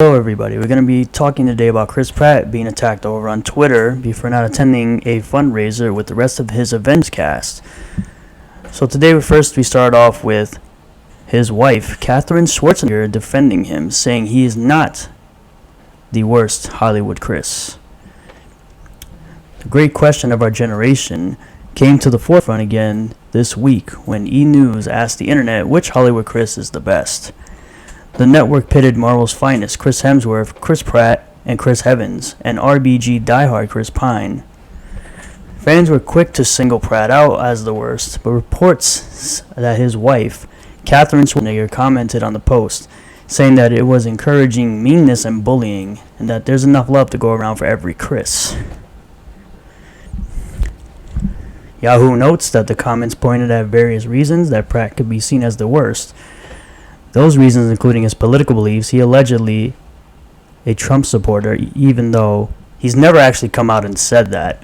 Hello everybody, we're going to be talking today about Chris Pratt being attacked over on Twitter for not attending a fundraiser with the rest of his Avengers cast. So today we start off with his wife, Katherine Schwarzenegger, defending him, saying he is not the worst Hollywood Chris. The great question of our generation came to the forefront again this week when E! News asked the internet which Hollywood Chris is the best. The network pitted Marvel's finest, Chris Hemsworth, Chris Pratt, and Chris Evans, and RBG diehard Chris Pine. Fans were quick to single Pratt out as the worst, but reports that his wife, Katherine Schwarzenegger, commented on the post, saying that it was encouraging meanness and bullying, and that there's enough love to go around for every Chris. Yahoo notes that the comments pointed at various reasons that Pratt could be seen as the worst. Those reasons including his political beliefs. He allegedly a Trump supporter, even though he's never actually come out and said that.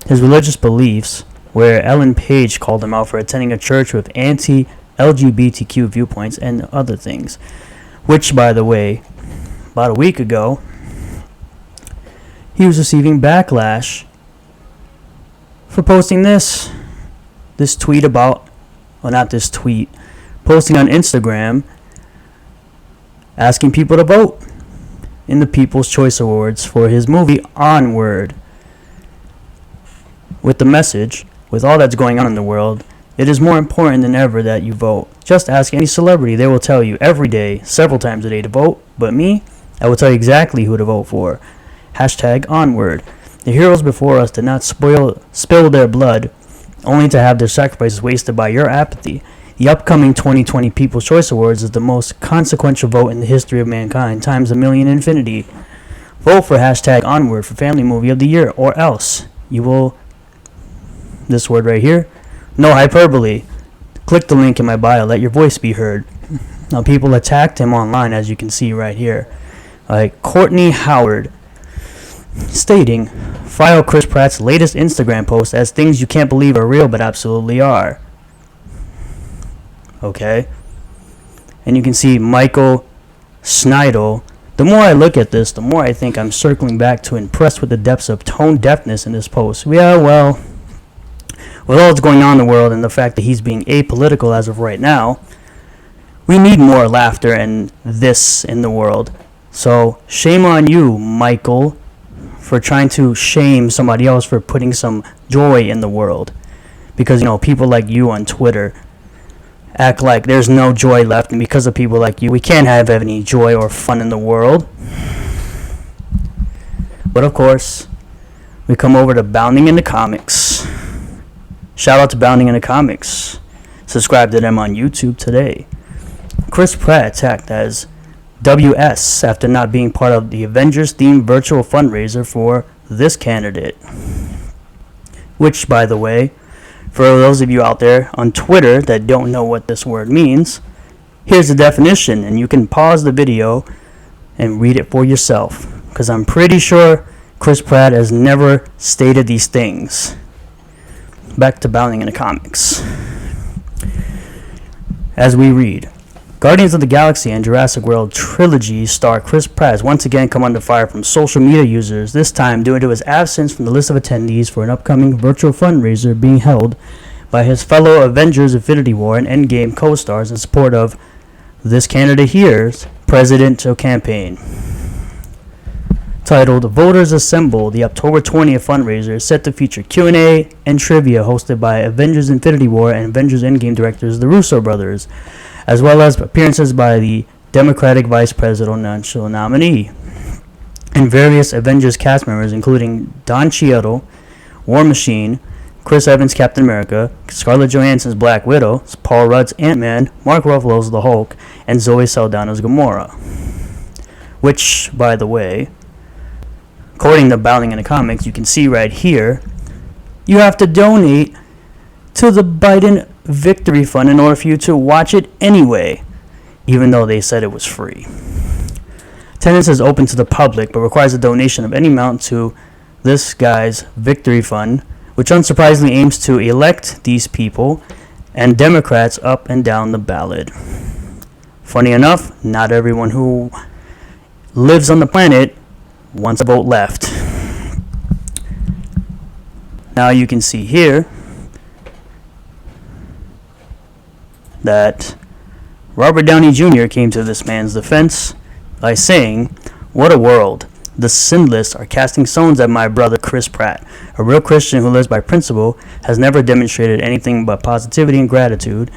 His religious beliefs, where Ellen Page called him out for attending a church with anti-LGBTQ viewpoints and other things. Which, by the way, about a week ago, he was receiving backlash for posting this tweet about, well, not this tweet, posting on Instagram asking people to vote in the People's Choice Awards for his movie Onward, with the message, with all that's going on in the world, it is more important than ever that you vote. Just ask any celebrity, they will tell you every day, several times a day, to vote, but me, I will tell you exactly who to vote for. #Onward. The heroes before us did not spill their blood, only to have their sacrifices wasted by your apathy. The upcoming 2020 People's Choice Awards is the most consequential vote in the history of mankind, times a million infinity. Vote for #Onward for Family Movie of the Year, or else you will, this word right here, no hyperbole. Click the link in my bio, let your voice be heard. Now, people attacked him online, as you can see right here. Like Courtney Howard, stating, file Chris Pratt's latest Instagram post as things you can't believe are real but absolutely are. Okay, and you can see Michael Snidel. The more I look at this, the more I think I'm circling back to impressed with the depths of tone deafness in this post. Yeah, well, with all that's going on in the world and the fact that he's being apolitical as of right now, we need more laughter and this in the world. So shame on you, Michael, for trying to shame somebody else for putting some joy in the world. Because, people like you on Twitter act like there's no joy left, and because of people like you, we can't have any joy or fun in the world. But of course, we come over to Bounding into Comics. Shout out to Bounding into Comics. Subscribe to them on YouTube today. Chris Pratt attacked as WS after not being part of the Avengers-themed virtual fundraiser for this candidate. Which, by the way, for those of you out there on Twitter that don't know what this word means, here's the definition, and you can pause the video and read it for yourself, because I'm pretty sure Chris Pratt has never stated these things. Back to Bounding into Comics. As we read, Guardians of the Galaxy and Jurassic World trilogy star Chris Pratt has once again come under fire from social media users, this time due to his absence from the list of attendees for an upcoming virtual fundraiser being held by his fellow Avengers Infinity War and Endgame co-stars in support of this candidate here's presidential campaign. Titled Voters Assemble, the October 20th fundraiser is set to feature Q&A and trivia hosted by Avengers Infinity War and Avengers Endgame directors the Russo brothers, as well as appearances by the Democratic Vice Presidential nominee and various Avengers cast members, including Don Cheadle, War Machine, Chris Evans, Captain America, Scarlett Johansson's Black Widow, Paul Rudd's Ant-Man, Mark Ruffalo's the Hulk, and Zoe Saldana's Gamora. Which, by the way, according to Bounding into Comics, you can see right here, you have to donate to the Biden Victory Fund in order for you to watch it anyway, even though they said it was free. Attendance is open to the public, but requires a donation of any amount to this guy's Victory Fund, which unsurprisingly aims to elect these people and Democrats up and down the ballot. Funny enough, not everyone who lives on the planet once a vote left. Now you can see here that Robert Downey Jr. came to this man's defense by saying, "What a world. The sinless are casting stones at my brother Chris Pratt. A real Christian who lives by principle has never demonstrated anything but positivity and gratitude,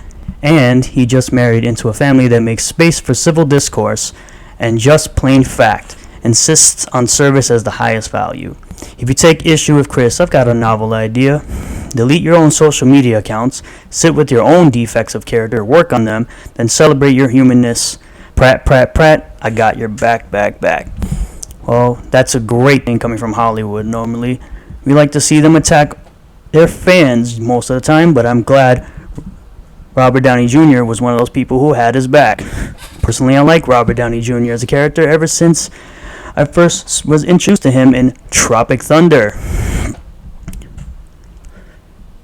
and he just married into a family that makes space for civil discourse and just plain fact, insists on service as the highest value. If you take issue with Chris, I've got a novel idea. Delete your own social media accounts, sit with your own defects of character, work on them, then celebrate your humanness. Pratt, Pratt, Pratt, I got your back, back, back." Well, that's a great thing coming from Hollywood. Normally, we like to see them attack their fans most of the time, but I'm glad Robert Downey Jr. was one of those people who had his back. Personally, I like Robert Downey Jr. as a character ever since I first was introduced to him in Tropic Thunder.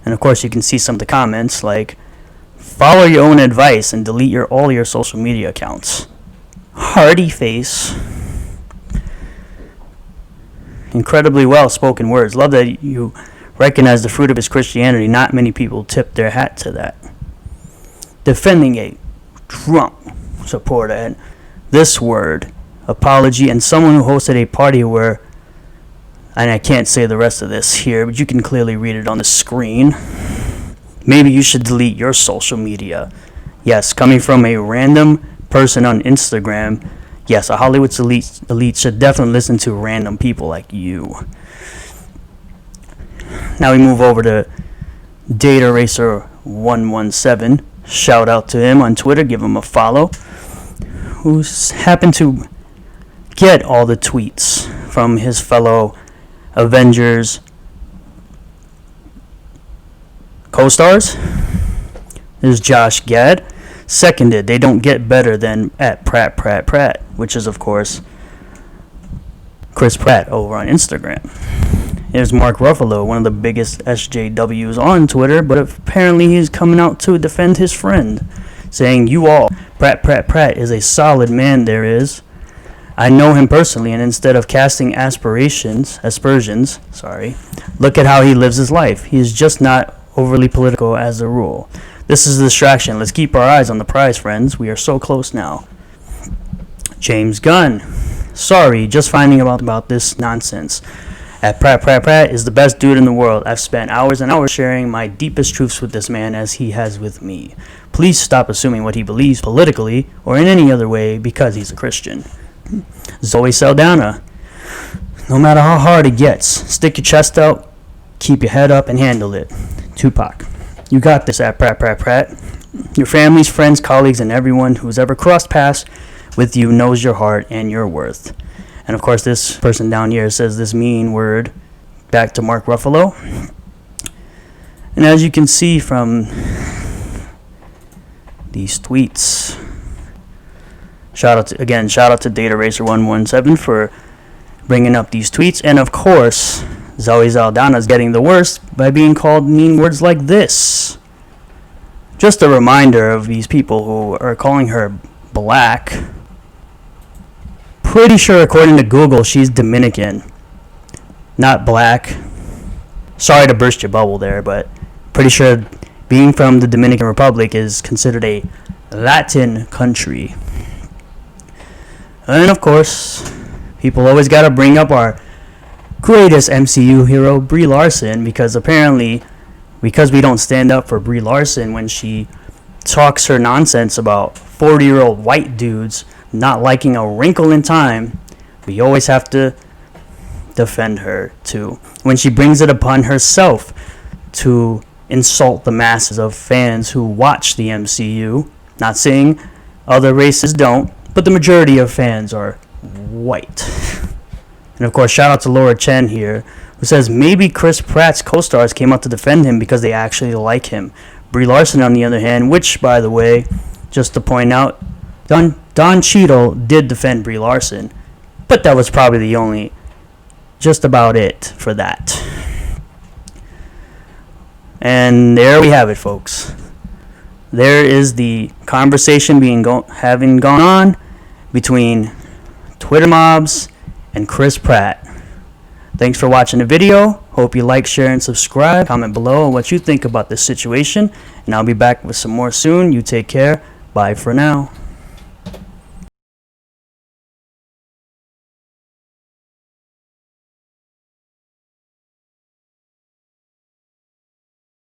And of course, you can see some of the comments like, "Follow your own advice and delete all your social media accounts." Hearty face. Incredibly well-spoken words. Love that you recognize the fruit of his Christianity. Not many people tip their hat to that. Defending a Trump supporter, and this word, apology, and someone who hosted a party where, and I can't say the rest of this here, but you can clearly read it on the screen. Maybe you should delete your social media. Yes, coming from a random person on Instagram. Yes, a Hollywood elite should definitely listen to random people like you. Now we move over to Data Racer 117. Shout out to him on Twitter. Give him a follow. Who's happened to get all the tweets from his fellow Avengers co-stars. There's Josh Gad. Seconded, they don't get better than at Pratt, Pratt, Pratt, which is, of course, Chris Pratt over on Instagram. There's Mark Ruffalo, one of the biggest SJWs on Twitter, but apparently he's coming out to defend his friend, saying, "You all, Pratt, Pratt, Pratt is a solid man there is. I know him personally, and instead of casting aspersions, look at how he lives his life. He is just not overly political as a rule. This is a distraction. Let's keep our eyes on the prize, friends. We are so close now." James Gunn. "Sorry, just finding out about this nonsense. At Pratt, Pratt, Pratt is the best dude in the world. I've spent hours and hours sharing my deepest truths with this man as he has with me. Please stop assuming what he believes politically or in any other way because he's a Christian." Zoe Saldana. "No matter how hard it gets, stick your chest out, keep your head up, and handle it." Tupac. "You got this at Pratt, Pratt, Pratt. Your families, friends, colleagues, and everyone who's ever crossed paths with you knows your heart and your worth." And of course, this person down here says this mean word back to Mark Ruffalo. And as you can see from these tweets, shout out to Data Racer 117 for bringing up these tweets. And of course, Zoe Saldana is getting the worst by being called mean words like this. Just a reminder of these people who are calling her black. Pretty sure, according to Google, she's Dominican, not black. Sorry to burst your bubble there, but pretty sure being from the Dominican Republic is considered a Latin country. And of course, people always got to bring up our greatest MCU hero, Brie Larson, because we don't stand up for Brie Larson when she talks her nonsense about 40-year-old white dudes not liking a wrinkle in time, we always have to defend her too. When she brings it upon herself to insult the masses of fans who watch the MCU, not saying other races don't, but the majority of fans are white. And of course, shout out to Laura Chen here, who says maybe Chris Pratt's co-stars came out to defend him because they actually like him. Brie Larson, on the other hand, which, by the way, just to point out, Don Cheadle did defend Brie Larson, but that was probably just about it for that. And there we have it, folks. There is the conversation having gone on between Twitter mobs, and Chris Pratt. Thanks for watching the video. Hope you like, share, and subscribe. Comment below on what you think about this situation. And I'll be back with some more soon. You take care. Bye for now.